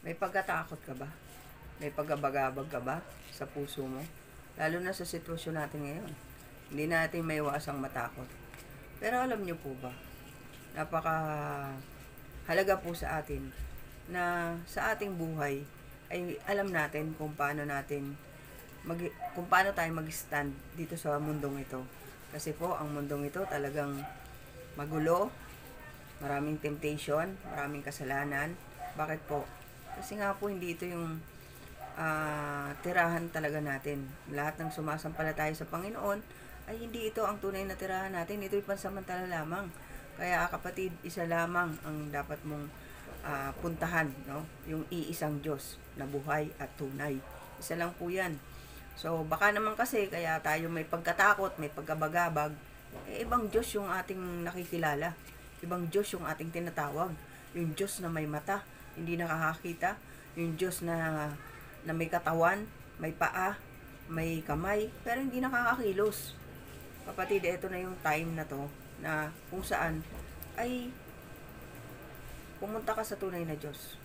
May pagkatakot ka ba? May pagabagabag ka ba sa puso mo? Lalo na sa sitwasyon natin ngayon. Hindi natin maiwasang matakot. Pero alam niyo po ba, napaka halaga po sa atin na sa ating buhay ay alam natin kung paano kung paano tayo mag-stand dito sa mundong ito. Kasi po ang mundong ito talagang magulo, maraming temptation, maraming kasalanan. Bakit po? Kasi nga po hindi ito yung tirahan talaga natin. Lahat ng sumasampalataya sa Panginoon ay hindi ito ang tunay na tirahan natin. Ito'y pansamantala lamang. Kaya kapatid, isa lamang ang dapat mong puntahan, no? Yung iisang Diyos na buhay at tunay. Isa lang po yan. So, baka naman kasi kaya tayo may pagkatakot, may pagkabagabag, ibang Diyos yung ating nakikilala. Ibang Diyos yung ating tinatawag. Yung Diyos na may mata, hindi nakakakita. Yung Diyos na may katawan, may paa, may kamay, pero hindi nakakakilos. Kapatid, ito na yung time na to na kung saan ay pumunta ka sa tunay na Diyos.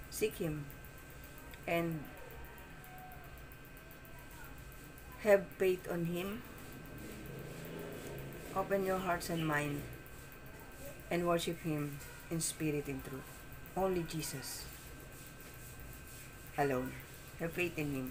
Seek Him and have faith on Him. Open your hearts and mind and worship Him in spirit and truth. Only Jesus alone. Have faith in Him.